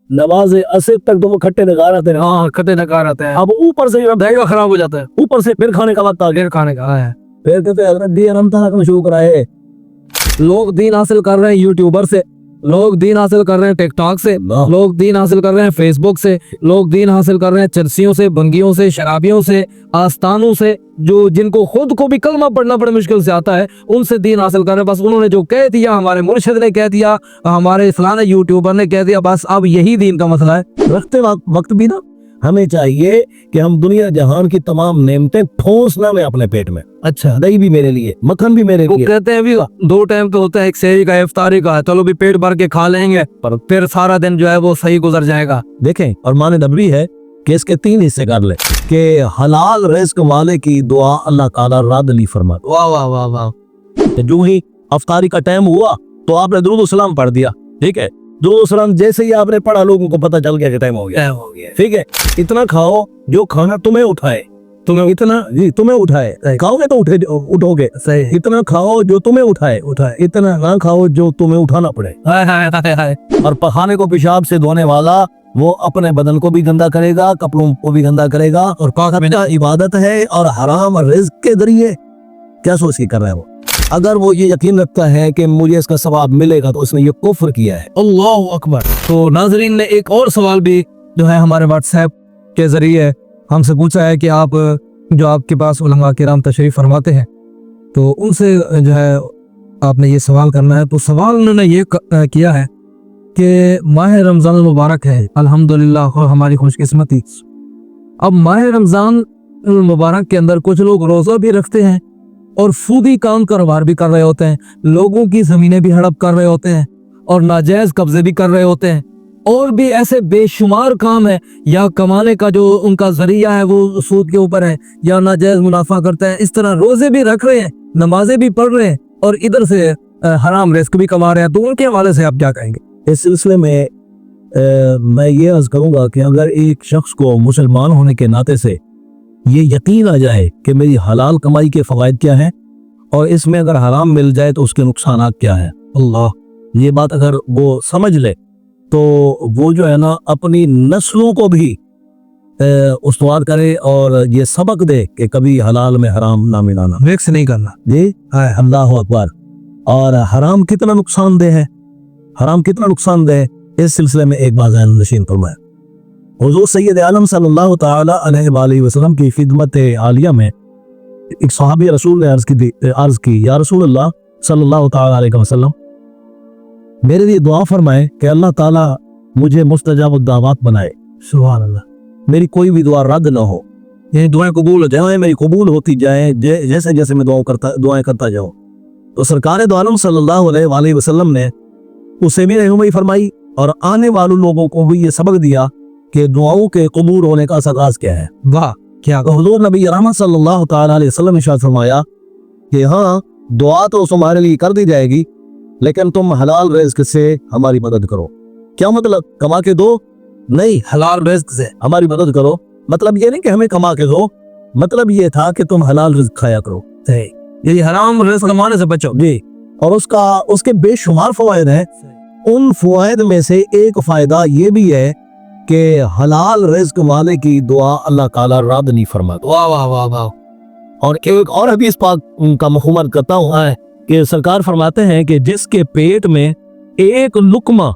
नमाज असर तक तो वो खट्टे नगा रहते हैं। हाँ खट्टे नकार आते हैं, अब ऊपर से दहेगा खराब हो जाता है, ऊपर से फिर खाने का वक्त आ गया, फिर खाने का है। फिर कहते हैं हजरत दीन हम तक शुरू कराए। लोग दीन हासिल कर रहे हैं यूट्यूबर से, लोग दीन हासिल कर रहे हैं टिकटॉक से, लोग दीन हासिल कर रहे हैं फेसबुक से, लोग दीन हासिल कर रहे हैं चरसियों से, भंगियों से, शराबियों से, आस्थानों से, जो जिनको खुद को भी कलमा पढ़ना बड़े मुश्किल से आता है, उनसे दीन हासिल कर रहे हैं। बस उन्होंने जो कह दिया, हमारे मुर्शिद ने कह दिया, हमारे फलाने यूट्यूबर ने कह दिया, बस अब यही दीन का मसला है। रखते वक्त भी ना हमें चाहिए कि हम दुनिया जहान की तमाम नेमतें ठोस ना में अपने पेट में। अच्छा, दही भी मेरे लिए, मक्खन भी मेरे वो लिए। कहते हैं भी 2 टाइम तो होता है, एक सहरी का, इफ्तारी का, चलो भी पेट भर के खा लेंगे, पर फिर सारा दिन जो है वो सही गुजर जाएगा। देखें, और माने नबी है कि इसके 3 हिस्से कर ले कि हलाल रिस्क वाले की दुआ अल्लाह ताला रद्द नहीं फरमाता। वाह वाह वाह वाह। जो ही अफ्तारी का टाइम हुआ तो आपने दुरूद सलाम पढ़ दिया, ठीक है। दुरूद सलाम जैसे ही आपने पढ़ा, लोगों को पता चल गया कि टाइम हो गया, ठीक है। इतना खाओ जो खाना तुम्हें उठाए, तुम्हें उठाए, खाओगे तो उठोगे, सही। इतना खाओ जो तुम्हें उठाए, इतना ना खाओ जो तुम्हें उठाना पड़े। और खाने को पेशाब से धोने वाला वो अपने बदन को भी गंदा करेगा, कपड़ों को भी गंदा करेगा, और का इबादत है और हराम रिज्क के जरिए क्या सोच के कर रहा है वो। अगर वो ये यकीन रखता है कि मुझे इसका सवाब मिलेगा तो उसने ये कुफ्र किया है। अल्लाहु अकबर। तो नाजरीन ने एक और सवाल भी जो है हमारे व्हाट्सएप के जरिए हमसे पूछा है कि आप जो आपके पास उलमा किराम तशरीफ फरमाते हैं, तो उनसे जो है आपने ये सवाल करना है। तो सवाल उन्होंने ये किया है कि माह रमज़ान मुबारक है, अल्हम्दुलिल्लाह, और हमारी खुशकिस्मती। अब माह रमज़ान मुबारक के अंदर कुछ लोग रोज़ा भी रखते हैं और सूदी काम कारोबार भी कर रहे होते हैं, लोगों की ज़मीनें भी हड़प कर रहे होते हैं और नाजायज़ कब्जे भी कर रहे होते हैं, और भी ऐसे बेशुमार काम है, या कमाने का जो उनका जरिया है वो सूद के ऊपर है, या नाजायज़ मुनाफा करता है। इस तरह रोज़े भी रख रहे हैं, नमाजें भी पढ़ रहे हैं, और इधर से हराम रिस्क भी कमा रहे हैं। तो उनके हवाले से आप क्या कहेंगे? इस सिलसिले में मैं ये अर्ज करूंगा कि अगर एक शख्स को मुसलमान होने के नाते से ये यकीन आ जाए कि मेरी हलाल कमाई के फ़वाइद क्या हैं और इसमें अगर हराम मिल जाए तो उसके नुकसानात क्या हैं, अल्लाह, ये बात अगर वो समझ ले तो वो जो है ना अपनी नस्लों को भी उस्तवार करे और ये सबक दे कि कभी हलाल में हराम ना मिलाना, मिक्स नहीं करना। जी, अल्लाह अकबर। और हराम कितना नुकसानदेह है, हराम कितना नुकसानदेह है, इस सिलसिले में एक बात नशीन फरमाया। हुज़ूर सैयद आलम सल्लल्लाहु ताला अलैहि वसल्लम की खिदमत आलिया में एक सहाबी रसूल ने अर्ज की, या रसूल अल्लाह सल्लल्लाहु ताला अलैहि वसल्लम, मेरे लिए दुआ फरमाए कि अल्लाह ताला मुझे मुस्तजाब दावत बनाए। सुभान अल्लाह, मेरी कोई भी दुआ रद्द ना हो, ये दुआएं कबूल हो जाए, मेरी कबूल होती जाए जैसे जैसे मैं दुआएं करता जाऊँ। तो सरकार दो आलम सल्लल्लाहु अलैहि वसल्लम ने उसे भी रहनुमाई फरमाई और आने वाले लोगों को भी ये सबक दिया कि दुआओं के कबूल होने का असरास क्या है। वाह, क्या तो हुज़ूर नबी रहमत सल्लल्लाहु ताला अलैहि वसल्लम ने इरशाद फरमाया कि हाँ, दुआ तो तुम्हारे लिए कर दी जाएगी, लेकिन तुम हलाल रिज़्क से हमारी मदद करो। क्या मतलब? कमा के दो नहीं, हलाल रिज़्क से हमारी मदद करो। मतलब ये नहीं कि हमें कमा के दो, मतलब ये था कि तुम हलाल रिज़्क खाया करो, ये हराम रिज़्क कमाने से बचो जी। और उसके बेशुमार फ़वाइद हैं। उन फ़वाइद में से एक फ़ायदा ये भी है कि हलाल रिज़्क वाले की दुआ अल्लाह ताला रद्द नहीं फरमाता। वाह वाह वाह वाह। और एक और हदीस पाक का मखूमत करता हूँ कि सरकार फरमाते हैं कि जिसके पेट में एक लुकमा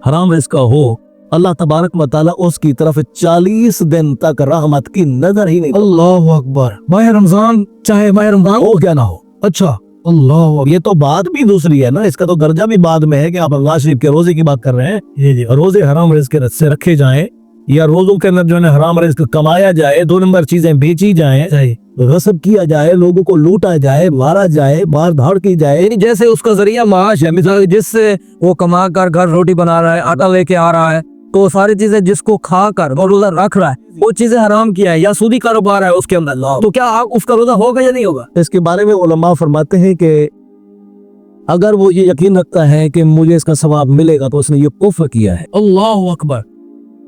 हराम रिज़्क का हो, अल्लाह तबारक व तआला उसकी तरफ 40 दिन तक रहमत की नजर ही नहीं। अल्लाह अकबर। माह रमज़ान, चाहे माह रमज़ान हो क्या ना हो। अच्छा, अल्लाह, ये तो बात भी दूसरी है ना, इसका तो दर्जा भी बाद में है कि आप अल्लाह शरीफ के रोजे की बात कर रहे हैं। रोजे हराम रिज़्क से रखे जाएं या रोजों के अंदर जो है हराम रिज़्क कमाया जाए, 2 नंबर चीजें बेची जाएं, गसब किया जाए, लोगों को लूटा जाए, मारा जाए, मार धाड़ की जाए, जैसे उसका जरिया माश है, मिसाल जिससे वो कमा कर घर रोटी बना रहा है, आटा लेके आ रहा है, तो सारी चीजें जिसको खा कर वो रोजा रख रहा है, वो चीजें हराम किया है, या सूदी कारोबार है उसके अंदर, तो क्या उसका रोजा होगा या नहीं होगा? इसके बारे में उलमा फरमाते हैं कि अगर वो ये यकीन रखता है कि मुझे इसका सवाब मिलेगा तो उसने ये कुफ्र किया है। अल्लाह अकबर।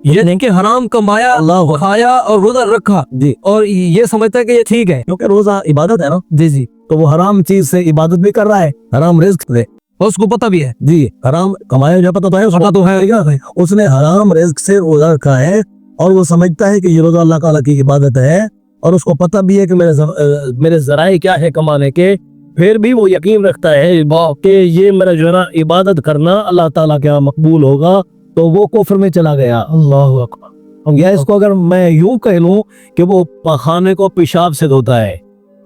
ये नहीं कि हराम कमाया, अल्लाह खाया और रोजा रखा जी, और ये समझता है कि ये ठीक है, क्योंकि रोजा इबादत है ना जी जी, तो वो हराम चीज से इबादत भी कर रहा है, हराम रिज़्क से, और उसको पता भी है। जी, हराम कमाया जो पता तो है, पता तो है। उसने हराम रिस्क से रोजा रखा है और वो समझता है कि ये रोजा अल्लाह ताला की इबादत है, और उसको पता भी है कि मेरे जराए क्या है कमाने के, फिर भी वो यकीन रखता है कि ये मेरा जो है ना इबादत करना अल्लाह ताला के यहाँ मकबूल होगा, तो वो कुफ्र में चला गया। अल्लाह अकबर। या इसको अगर मैं यूं कह लूं कि वो पखाने को पेशाब से धोता है,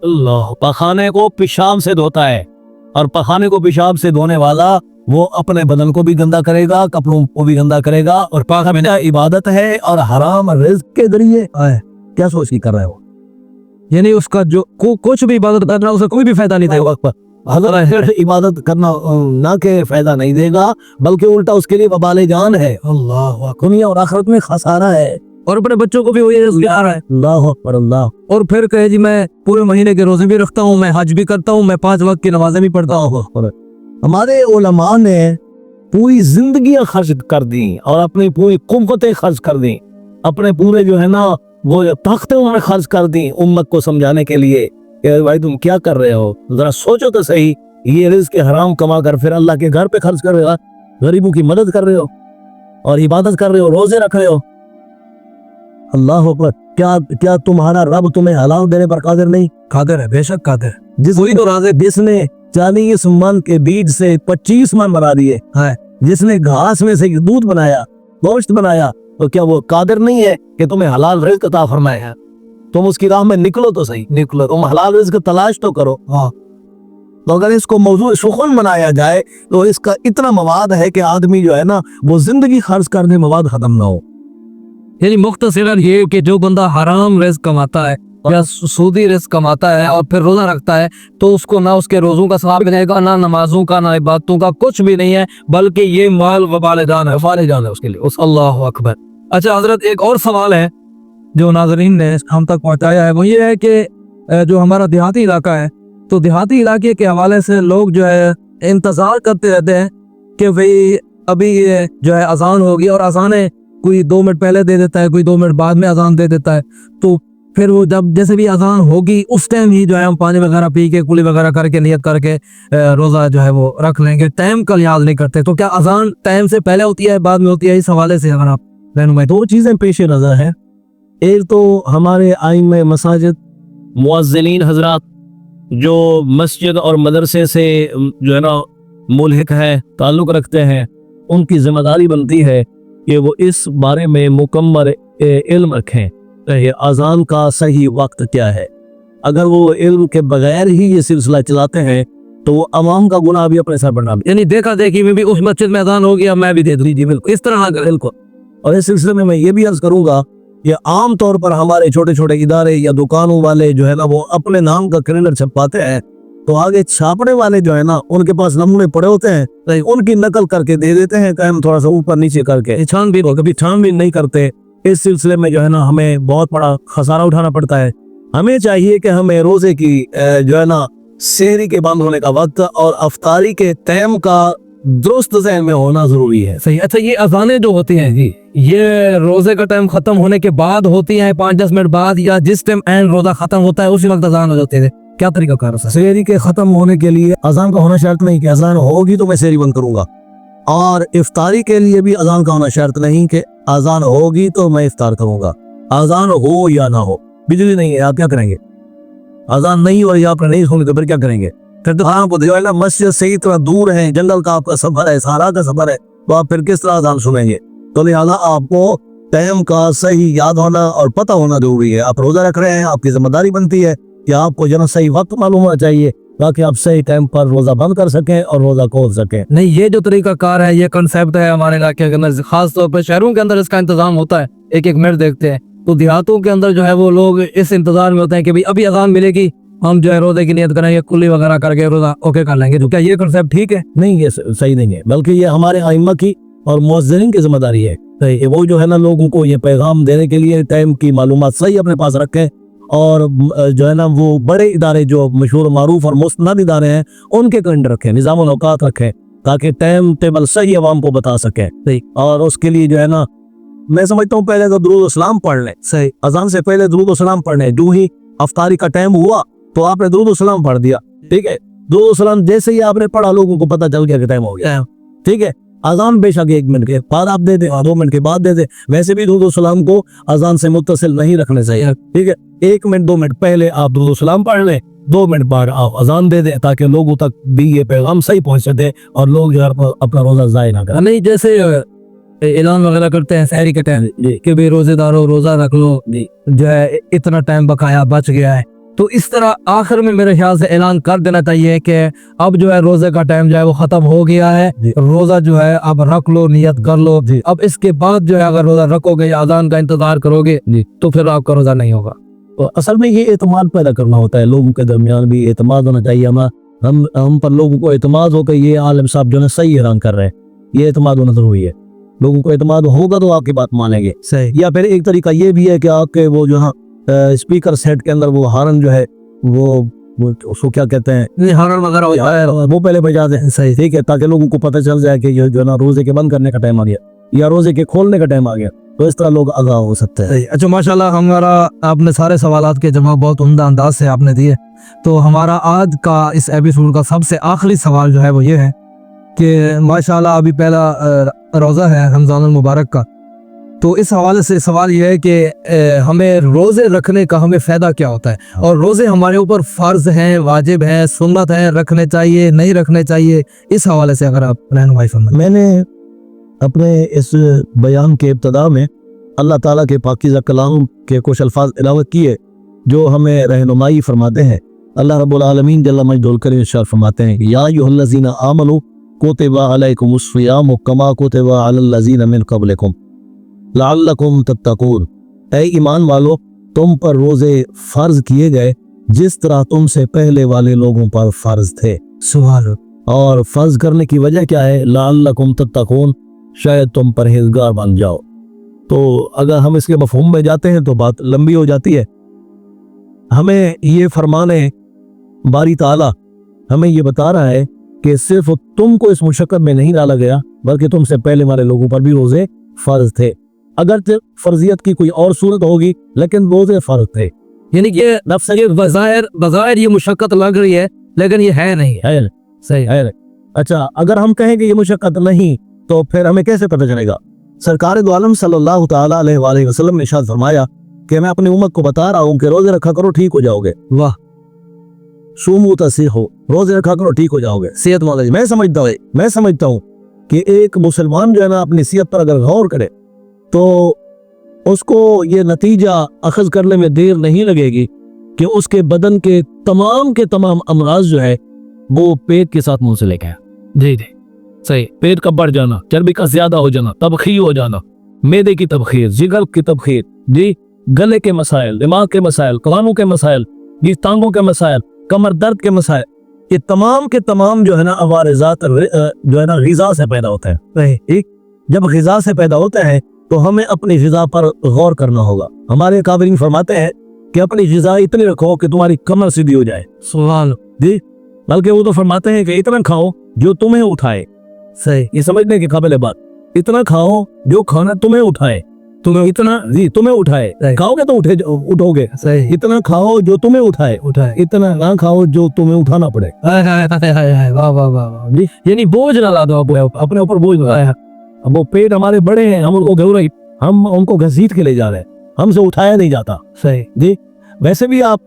अल्लाह, पखाने को पेशाब से धोता है, और पखाने को पेशाब से धोने वाला वो अपने बदन को भी गंदा करेगा, कपड़ों को भी गंदा करेगा, और पाखा इबादत है और हराम रिज्क के जरिए क्या सोच की कर रहे हो? यानी उसका जो कुछ भी इबादत कर रहा है उसका कोई भी फायदा नहीं देगा। अगर इबादत करना ना के फायदा नहीं देगा, बल्कि उल्टा उसके लिए वबाले जान है। अल्लाह, दुनिया और आखिरत में खसारा है, और अपने बच्चों को भी वही रिस्क आ रहा है। अल्लाह अकबर अल्लाह। और फिर कहे जी मैं पूरे महीने के रोजे भी रखता हूँ, मैं हज भी करता हूँ, मैं 5 वक्त की नमाजें भी पढ़ता हूँ। हमारे उलमा ने पूरी जिंदगियां खर्च कर दी और अपनी पूरी कुव्वतें खर्च कर दी, अपने पूरे जो है ना वो ताकतें उन्होंने खर्च कर दी उम्मत को समझाने के लिए कि भाई तुम क्या कर रहे हो, जरा सोचो तो सही, ये रिज़्क हराम कमा कर फिर अल्लाह के घर पे खर्च कर रहे हो, गरीबों की मदद कर रहे हो और इबादत कर रहे हो, रोजे रख रहे हो। अल्लाह अकबर। क्या तुम्हारा रब तुम्हें हलाल देने पर कादिर नहीं? कादिर है, बेशक कादिर है। जिसने तो राज़े जिसने 40 मन के बीज से 25 मन बना दिए है, जिसने घास में से दूध बनाया, गोश्त बनाया, तो क्या वो कादिर नहीं है कि तुम्हें हलाल रिज़्क अता फरमाए? तुम उसकी राह में निकलो तो सही, निकलो, तुम हलाल रिज़्क तलाश तो करो। हाँ, तो अगर इसको मौजूद सुखन बनाया जाए तो इसका इतना मवाद है कि आदमी जो है ना वो जिंदगी खर्च करने मवाद खत्म ना हो। यानी मुख्तसरन ये कि जो बंदा हराम रिज़्क कमाता है या सूदी रिज़्क कमाता है और फिर रोजा रखता है, तो उसको ना उसके रोजों का सवाब मिलेगा, ना नमाजों का, ना इबादतों का, कुछ भी नहीं है, बल्कि ये माल वबाल जान है, फाले जान है उसके लिए। उस अल्लाह अकबर। अच्छा हजरत, एक और सवाल है जो नाज़रीन ने हम तक पहुंचाया है, वो ये है कि जो हमारा देहाती इलाका है, तो देहाती इलाके के हवाले से लोग जो है इंतज़ार करते रहते हैं कि भाई अभी ये जो है अजान होगी, और अजानें कोई 2 मिनट पहले दे देता है, कोई 2 मिनट बाद में अजान दे देता है, तो फिर वो जब जैसे भी अजान होगी उस टाइम ही जो है हम पानी वगैरह पी के, कुली वगैरह करके, नियत करके रोज़ा जो है वो रख लेंगे, टाइम का लिहाज नहीं करते। तो क्या अजान टाइम से पहले होती है, बाद में होती है? इस हवाले से अगर आप रहनुमाई। 2 चीज़ें पेश नज़र हैं। एक तो हमारे आइम्मे मसाजिद, मुअज्जिनीन हजरात जो मस्जिद और मदरसे से जो है ना मुल्हिक है, ताल्लुक़ रखते हैं, उनकी जिम्मेदारी बनती है कि वो इस बारे में मुकम्मल इल्म रखें ये अजान का सही वक्त क्या है। अगर वो इल्म के बगैर ही ये सिलसिला चलाते हैं तो वो अवाम का गुनाह भी अपने सर पर डाल, यानी देखा देखी में भी उस मस्जिद में अजान हो गया, मैं भी दे दूँ। जी बिल्कुल, इस तरह बिल्कुल। और इस सिलसिले में मैं ये भी अर्ज करूंगा कि आम तौर पर हमारे छोटे छोटे इदारे या दुकानों वाले जो है ना वो अपने नाम का कैलेंडर छपवाते हैं, तो आगे छापने वाले जो है ना उनके पास नमूने पड़े होते हैं, उनकी नकल करके दे देते हैं, काम थोड़ा सा ऊपर नीचे करके, छानबीन कभी छानबीन नहीं करते। इस सिलसिले में जो है ना हमें बहुत बड़ा खसारा उठाना पड़ता है। हमें चाहिए कि हमें रोजे की जो है ना सहरी के बंद होने का वक्त और अफ्तारी के टाइम का दुरुस्त ज़हन में होना जरूरी है। सही। अच्छा, ये अजानें जो होती हैं जी, ये रोजे का टाइम खत्म होने के बाद होती हैं, 5-10 मिनट बाद, या जिस टाइम एंड रोजा खत्म होता है उसी वक्त अजान हो जाते हैं? क्या तरीका कार है? सहरी के खत्म होने के लिए अजान का होना शर्त नहीं कि अजान होगी तो मैं सहरी बंद करूंगा, और इफ्तारी के लिए भी अजान का होना शर्त नहीं कि अजान होगी तो मैं इफ्तार करूंगा। अजान हो या ना हो, बिजली नहीं है, आप क्या करेंगे? अजान नहीं हो या आपने नहीं सुनी तो फिर क्या करेंगे? फिर तो हाँ जो है ना मस्जिद से इतना दूर है, जंगल का आपका सफर है, सहारा का सफर है, तो आप फिर किस तरह अजान सुनेंगे? तो लिहाजा आपको टाइम का सही याद होना और पता होना जरूरी है। आप रोजा रख रहे हैं, आपकी जिम्मेदारी बनती है कि आपको जो सही वक्त मालूम होना चाहिए ताकि आप सही टाइम पर रोजा बंद कर सकें और रोजा खोल सकें। नहीं, ये जो तरीका कार है, ये कंसेप्ट है हमारे इलाके के अंदर, खास तौर पर शहरों के अंदर इसका इंतजाम होता है, एक एक मिनट देखते हैं। तो देहातों के अंदर जो है वो लोग इस इंतजार में होते हैं कि भाई अभी अजान मिलेगी, हम जो है रोजे की नियत करेंगे, कुल्ली वगैरह करके रोजा ओके कर लेंगे। तो क्या ये कंसेप्ट ठीक है? नहीं, ये सही नहीं है, बल्कि ये हमारे आइम्मा की और मुअज्जिनीन की जिम्मेदारी है। वो जो है ना लोगों को ये पैगाम देने के लिए टाइम की मालूमात सही अपने पास रखें, और जो है ना वो बड़े इदारे जो मशहूर मारूफ और मुस्तनद इदारे हैं उनके कैलेंडर रखें, निज़ामुल औकात रखें, ताकि टाइम टेबल सही अवाम को बता सकें। और उसके लिए जो है ना मैं समझता हूँ पहले तो दुरूद सलाम पढ़ लें, सही अजान से पहले दुरूद सलाम पढ़ लें। जो ही अफ्तारी का टाइम हुआ तो आपने दुरूद सलाम पढ़ दिया, ठीक है, दो सलाम जैसे ही आपने पढ़ा लोगों को पता चल गया कि टाइम हो गया, ठीक है। अजान बेशक 1 मिनट के बाद आप दे दे, 2 मिनट के बाद दे दे, वैसे भी दो सलाम को अजान से मुत्तसिल नहीं रखने चाहिए, ठीक है। 1 मिनट 2 मिनट पहले आप दो सलाम पढ़ लें, 2 मिनट बाद आप अजान दे दें, ताकि लोगों तक भी ये पैगाम सही पहुंच सके और लोग जो है अपना रोजा ज़ाया ना करें। नहीं जैसे ऐलान वगैरह करते हैं सहरी के टाइम कि भी रोजेदारों रोजा रख लो, जो है इतना टाइम बकाया बच गया है, तो इस तरह आखिर में मेरे ख्याल से ऐलान कर देना चाहिए कि अब जो है रोजे का टाइम जो है वो खत्म हो गया है, रोजा जो है अब रख लो, नियत कर लो, अब इसके बाद जो है अगर रोजा रखोगे या अजान का इंतजार करोगे तो फिर आपका रोजा नहीं होगा। तो असल में ये एतमाद पैदा करना होता है, लोगों के दरमियान भी एतमाद होना चाहिए। हम पर लोगों को एतमाद हो कि ये आलिम साहब जो है सही ऐलान कर रहे हैं, ये एतमाद होना जरूरी है। लोगों को एतमाद होगा तो आपकी बात मानेंगे, सही। या फिर एक तरीका ये भी है कि आपके वो जो है स्पीकर सेट के अंदर वो हारन जो है वो उसको क्या कहते हैं, हारन वगैरह हो जाए वो पहले बजा दें, सही, ठीक है, ताकि लोगों को पता चल जाए कि ये जो है ना रोजे के बंद करने का टाइम आ गया या रोजे के खोलने का टाइम आ गया, तो इस तरह लोग आगाह हो सकते हैं। अच्छा माशाल्लाह, हमारा आपने सारे सवालात के जवाब बहुत उम्दा अंदाज से आपने दिए। तो हमारा आज का इस एपिसोड का सबसे आखिरी सवाल जो है वो ये है कि माशाल्लाह अभी पहला रोज़ा है रमज़ान मुबारक का, तो इस हवाले से सवाल ये है कि हमें रोज़े रखने का हमें फ़ायदा क्या होता है, और रोज़े हमारे ऊपर फ़र्ज़ हैं, वाजिब हैं, सुन्नत है, रखने चाहिए नहीं रखने चाहिए, इस हवाले से अगर आप रहनुमाई फरमाएं। मैंने अपने इस बयान के इब्तदा में अल्लाह ताला के पाकीज़ा कलाम के कुछ अल्फाज इलावत किए जो हमें रहनुमाई फरमाते हैं। अल्लाह रब्बुल आलमीन जल्ल मजदुल करीम इरशाद फरमाते हैं कि या अय्युहल्लज़ीना आमनू कुतिबा अलैकुमुस्सियामु कमा कुतिबा अलल्लज़ीना मिन क़ब्लिकुम लअल्लकुम तत्तकून। ऐ ईमान वालो, तुम पर रोजे फर्ज किए गए जिस तरह तुमसे पहले वाले लोगों पर फर्ज थे। सुभान। और फर्ज करने की वजह क्या है? लअल्लकुम तत्तकून, शायद तुम परहेजगार बन जाओ। तो अगर हम इसके मफहूम में जाते हैं तो बात लंबी हो जाती है। हमें ये फरमाने बारी ताला हमें ये बता रहा है कि सिर्फ तुमको इस मुशक्कत में नहीं डाला गया, बल्कि तुमसे पहले वाले लोगों पर भी रोजे फर्ज थे। अगर फर्जियत की कोई और सूरत होगी, लेकिन रोजे फर्ज थे। यानी कि नफ्स ये बज़ाहिर ये मुशक्कत लग रही है, लेकिन ये है नहीं है। सही है। अच्छा, अगर हम कहें कि ये मुशक्कत नहीं, तो फिर हमें कैसे पता चलेगा? सरकार दो आलम सल्लल्लाहु ताला अलैहि वसल्लम ने इरशाद फरमाया कि मैं अपनी उम्मत को बता रहा हूँ कि रोजे रखा करो, ठीक हो जाओगे। वाह। सूमू तसीहो, रोजे रखा करो, ठीक हो जाओगे, सेहतमंद। मैं समझता हूँ कि एक मुसलमान जो है ना अपनी सेहत पर अगर गौर करे तो उसको ये नतीजा अखज़ करने में देर नहीं लगेगी कि उसके बदन के तमाम अमराज जो है वो पेट के साथ मुंसलिक है। जी जी, सही। पेट का बढ़ जाना, चर्बी का ज्यादा हो जाना, तबखीर हो जाना, मैदे की तबखीर, जिगर की तबखीर, जी, गले के मसाइल, दिमाग के मसाइल, कानों के मसाइल, जी, टांगों के मसाइल, कमर दर्द के मसाइल, ये तमाम के तमाम जो है ना अवारिज़ात जो है ना ग़िज़ा से पैदा होता है। ठीक, जब ग़िज़ा से पैदा होता है तो हमें अपनी ग़िज़ा पर गौर करना होगा। हमारे काबिरीन फरमाते हैं कि अपनी ग़िज़ा इतनी रखो कि तुम्हारी कमर सीधी हो जाए। सुभान। जी, बल्कि वो तो फरमाते हैं कि इतना खाओ जो तुम्हें उठाए। सही, ये समझने की काबिल बात। इतना खाओ जो खाना तुम्हें उठाए, तुम्हें उठाए। खाओगे तो उठोगे। सही। इतना खाओ जो तुम्हें उठाए, इतना ना खाओ जो तुम्हें उठाना पड़े। वाह वाह वाह। जी, यानी बोझ ना ला दो अपने ऊपर बोझ ना। अब वो पेट हमारे बड़े हैं, हम उनको घसीट के ले जा रहे हैं, हमसे उठाया नहीं जाता। सही जी। वैसे भी आप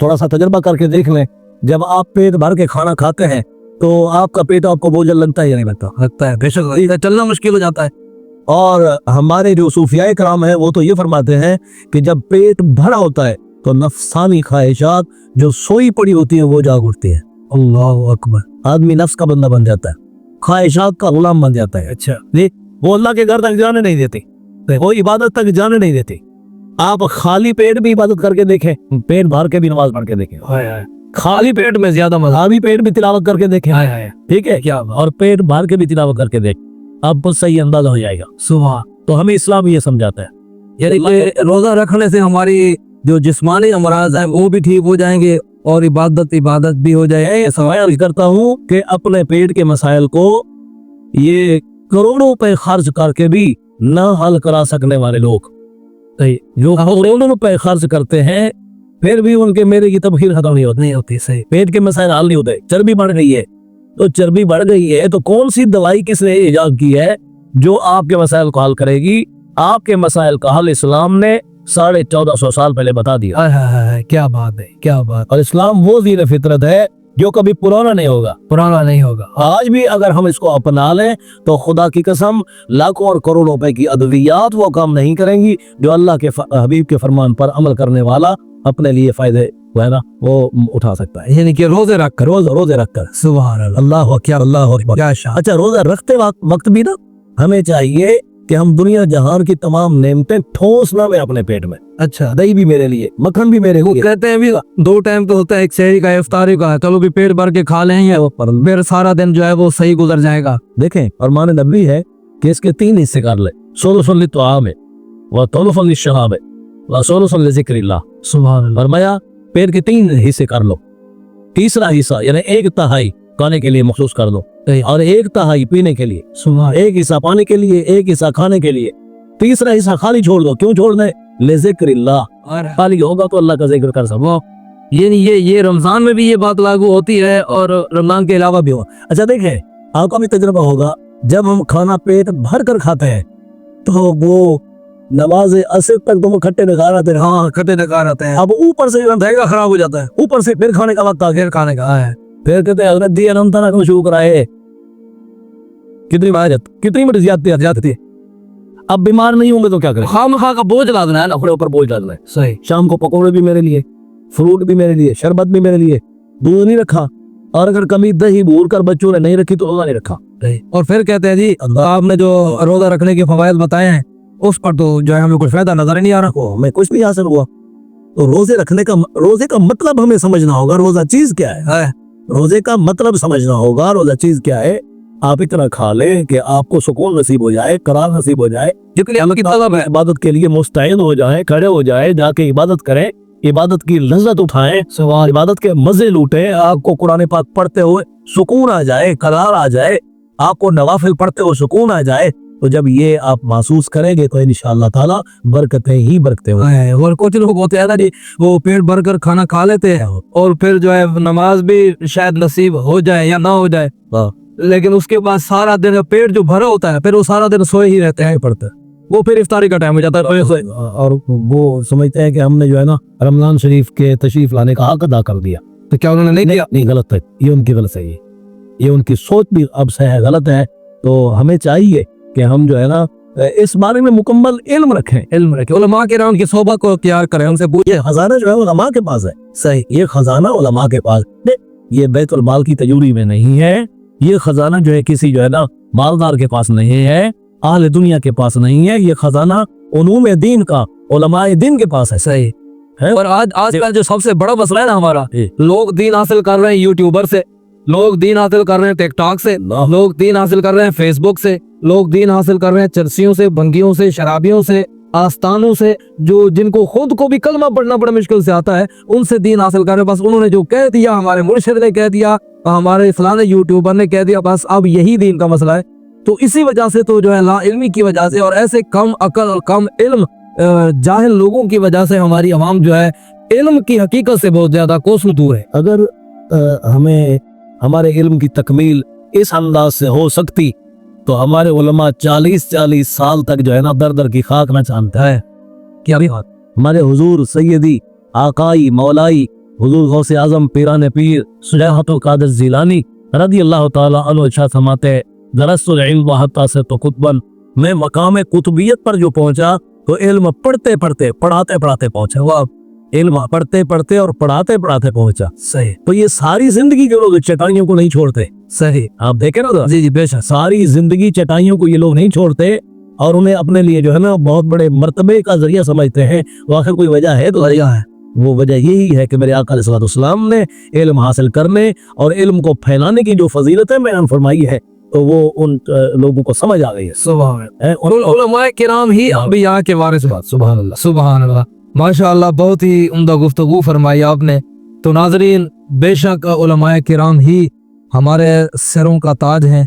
थोड़ा सा तजर्बा करके देख लें, जब आप पेट भर के खाना खाते हैं तो आपका पेट आपको बोझल लगता है या नहीं लगता है? बेशक, चलना मुश्किल हो जाता है। और हमारे जो सूफियाए कराम है वो तो ये फरमाते हैं कि जब पेट भरा होता है तो नफसानी ख्वाहिशात जो सोई पड़ी होती है वो जाग उठती है। अल्लाह अकबर। आदमी नफ्स का बंदा बन जाता है, ख्वाहिशात का गुलाम बन जाता है। अच्छा, वो अल्लाह के घर तक जाने नहीं देती, वो इबादत तक जाने नहीं देती। आप खाली पेट भी इबादत करके देखें, पेट भर के भी नमाज पढ़ के देखें, खाली पेट में ज्यादा मजा। खाली पेट भी तिलावत करके देखें, ठीक है क्या, और पेट भर के भी तिलावत करके देखें, आपको सही अंदाजा हो जाएगा। सुभान। तो हमें इस्लाम ये समझाता है, यानी रोजा रखने से हमारी जो जिस्मानी अमराज है वो भी ठीक हो जाएंगे और इबादत भी हो जाएगी। सवाल करता हूँ कि अपने पेट के मसाइल को ये करोड़ों रुपए खर्च करके भी न हल करा सकने वाले लोग, जो करोड़ों रुपए खर्च करते हैं फिर भी उनके मेरे की तबखीर खत्म नहीं होती सही, पेट के मसाइल हल नहीं होते, चर्बी बढ़ गई है। तो चर्बी बढ़ गई है तो कौन सी दवाई किसने इजाद की है जो आपके मसाइल को हल करेगी? आपके मसाइल का हल इस्लाम ने 1450 साल पहले बता दिया। क्या बात है, क्या बात। और इस्लाम वो दीन फितरत है जो कभी पुराना नहीं होगा, पुराना नहीं होगा। आज भी अगर हम इसको अपना लें तो खुदा की कसम लाखों और करोड़ों रुपए की अद्वियात वो काम नहीं करेंगी जो अल्लाह के हबीब के फरमान पर अमल करने वाला अपने लिए फायदे है ना वो उठा सकता है। यानी कि रोजे रख कर, रोजे रख कर। सुभान अल्लाह, अल्लाह अकबर। क्या शान। अच्छा, रोजा रखते वक्त भी ना हमें चाहिए कि हम दुनिया जहान की तमाम नेमतें ठोस ना में अपने पेट में। अच्छा, दही भी मेरे लिए, मक्खन भी मेरे लिए। कहते हैं भी 2 टाइम तो होता है, एक शहरी का, इफ्तारी का, चलो भी पेट भर के खा लेंगे फिर सारा दिन जो है वो सही गुजर जाएगा। देखें, और माने नबी है कि इसके 3 हिस्से कर ले। सोलुसन तो आम है वह तोलुसन शराब है वह सोलुसन जिक्रिल्लाह। सुभान अल्लाह। फरमाया पेट के 3 हिस्से कर लो, तीसरा हिस्सा यानी 1/3 खाने के लिए मखसूस कर दो और 1/3 पीने के लिए, एक हिस्सा पानी के लिए, एक हिस्सा खाने के लिए, तीसरा हिस्सा खाली छोड़ दो। क्यों छोड़ दे? ले जिक्रिल्लाह, खाली होगा तो अल्लाह का जिक्र कर सको। ये रमजान में भी ये बात लागू होती है और रमजान के अलावा भी हो। अच्छा देखें, आपका भी तजुर्बा होगा, जब हम खाना पेट भर कर खाते हैं तो वो नमाज असर तक तो वो खट्टे नकार आते हैं। हाँ, खट्टे नकार आते हैं। अब ऊपर से दहेगा खराब हो जाता है, ऊपर से फिर खाने का वक्त आ गया, खाने का है। फिर कहते हैं हजरत दी अनंत ना शुरू कराए। कितनी बड़ी ज्यादती। अब बीमार नहीं होंगे तो क्या करें? खामखा का बोझ लादना है ना, अपने ऊपर बोझ डालना है। सही। शाम को पकौड़े भी मेरे लिए, फ्रूट भी मेरे लिए, शरबत भी मेरे लिए, दूध नहीं रखा, और अगर कमी दही भूल कर बच्चों ने नहीं रखी तो रोजा नहीं रखा। और फिर कहते हैं जी आपने जो रोजा रखने के फवायद बताए हैं उस पर तो जो है हमें कुछ फायदा नजर ही नहीं आ रहा, हमें कुछ भी हासिल हुआ। तो रोजे का मतलब हमें समझना होगा, रोजा चीज क्या है। रोजे का मतलब समझना होगा, रोजा चीज क्या है। आप इतना खा लें कि आपको सुकून नसीब हो जाए, करार नसीब हो जाए, जितनी अल्लाह की तलब है इबादत के लिए मुस्तैद हो जाए, खड़े हो जाए, जाके इबादत करें, इबादत की लज्जत उठाएं, इबादत के मजे लूटें। आपको कुरान पाक पढ़ते हुए सुकून आ जाए, करार आ जाए, आपको नवाफिल पढ़ते हुए सुकून आ जाए, तो जब ये आप महसूस करेंगे तो इंशाअल्लाह ताला बरकतें ही बरकतें होंगी। और कुछ लोग होते हैं ना जी, वो पेट भर कर खाना खा लेते हैं और फिर जो है नमाज भी शायद नसीब हो जाए या ना हो जाए, लेकिन उसके बाद सारा दिन पेट जो भरा होता है फिर वो सारा दिन सोए ही रहते हैं, पड़ते वो फिर इफ्तारी का टाइम हो जाता है और वो समझते हैं कि हमने जो है ना रमजान शरीफ के तशरीफ लाने का हक अदा कर दिया। तो क्या उन्होंने नहीं दिया? नहीं, गलत है, ये उनकी गलत है, ये उनकी सोच भी अब से है, गलत है। तो हमें चाहिए कि हम जो है ना इस बारे में मुकम्मल इल्म रखें, उलमा के राम की सोबत को तैयार करें, उनसे पूछे। खजाना जो है उलमा के पास है। सही। ये खजाना उलमा के पास, ये बैतुल माल की तजूरी में नहीं है। ये खजाना जो है किसी जो है ना मालदार के पास नहीं है, आहले दुनिया के पास नहीं है। ये खजाना उलूम दीन का, उलमाए दीन के पास है। सही है। और आजकल जो सबसे बड़ा मसला है ना हमारा, लोग दीन हासिल कर रहे हैं यूट्यूबर से, लोग दीन हासिल कर रहे हैं टिकटॉक से, लोग दीन हासिल कर रहे हैं फेसबुक से, लोग दीन हासिल कर रहे हैं चरसियों से, भंगियों से, शराबियों से, आस्थानों से, जो जिनको खुद को भी कलमा पढ़ना बड़ा मुश्किल से आता है, उनसे दीन हासिल कर रहे हैं। बस उन्होंने जो कह दिया, हमारे मुर्शिद ने कह दिया, हमारे फलाने यूट्यूबर ने कह दिया, बस अब यही दीन का मसला है। तो इसी वजह से तो जो है ला इल्मी की वजह से और ऐसे कम अकल और कम इल्म जाहिल लोगों की वजह से हमारी आवाम जो है इल्म की हकीकत से बहुत ज्यादा कोसों दूर है। अगर हमें हमारे इल्म की तकमील इस अंदाज से हो सकती तो हमारे उलमा 40-40 साल तक जो है ना दर दर की खाक न जानता है। क्या भी बात। हमारे हुजूर सैयदी आकाई मौलाई हुजूर गौसे आजम पीरान पीर सुजाहतुल कादिर जिलानी रदी अल्लाह ताला अन्हु इरशाद फरमाते दरस्तुल इल्म हत्ता से तो कुतबन, मैं मकाम कुतुबियत पर जो पहुंचा तो इल्म पढ़ते पढ़ते पढ़ाते पढ़ाते पहुंचा। वो इल्म पढ़ते पढ़ते और पढ़ाते पढ़ाते पहुंचा। सही। तो ये सारी जिंदगी जो लोग चटाइयों को नहीं छोड़ते, सही, आप देखे ना। जी जी बेशक। सारी जिंदगी चटाइयों को ये लोग नहीं छोड़ते और उन्हें अपने लिए जो है ना बहुत बड़े मर्तबे का जरिया समझते हैं। तो आखिर कोई वजह है? तो वजह है, वो वजह यही है कि मेरे आका अलैहिस्सलाम ने इल्म हासिल करने और इल्म को फैलाने की जो फजीलत है बयान फरमाई है, तो वो उन लोगों को समझ आ गई है। सुभान अल्लाह। उलमाए किराम ही अंबिया के वारिस। सुभान अल्लाह, सुभान अल्लाह, माशाअल्लाह, बहुत ही उम्दा गुफ्तगू फरमाई आपने। तो नाजरीन, बेशक उलमाए किराम ही हमारे सिरों का ताज हैं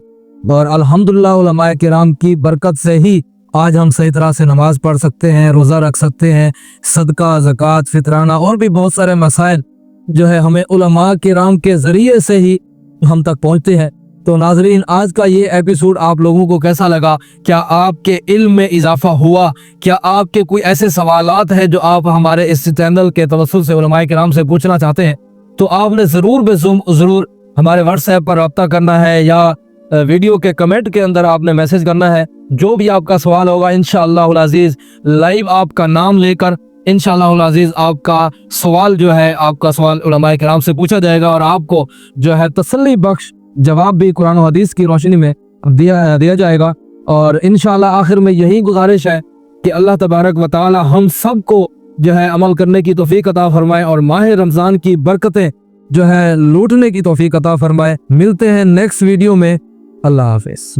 और अल्हम्दुलिल्लाह उलमाए किराम की बरकत से ही آج ہم صحیح طرح سے نماز پڑھ سکتے ہیں, روزہ رکھ سکتے ہیں, صدقہ, زکوٰۃ, فطرانہ اور بھی بہت سارے مسائل جو ہے ہمیں علماء کرام کے ذریعے سے ہی ہم تک پہنچتے ہیں. تو ناظرین, آج کا یہ ایپیسوڈ آپ لوگوں کو کیسا لگا؟ کیا آپ کے علم میں اضافہ ہوا؟ کیا آپ کے کوئی ایسے سوالات ہیں جو آپ ہمارے اس چینل کے توسط سے علماء کرام سے پوچھنا چاہتے ہیں؟ تو آپ نے ضرور ہمارے واٹس ایپ پر رابطہ کرنا ہے یا ویڈیو کے کمنٹ کے اندر آپ نے میسج کرنا ہے. جو بھی آپ کا سوال ہوگا انشاءاللہ العزیز لائیو آپ کا نام لے کر انشاءاللہ العزیز آپ کا سوال جو ہے آپ کا سوال علماء کرام سے پوچھا جائے گا اور آپ کو جو ہے تسلی بخش جواب بھی قرآن و حدیث کی روشنی میں دیا جائے گا. اور انشاءاللہ آخر میں یہی گزارش ہے کہ اللہ تبارک و تعالی ہم سب کو جو ہے عمل کرنے کی توفیق عطا فرمائے اور ماہ رمضان کی برکتیں جو ہے لوٹنے کی توفیق عطا فرمائے. ملتے ہیں نیکسٹ ویڈیو میں. اللہ حافظ.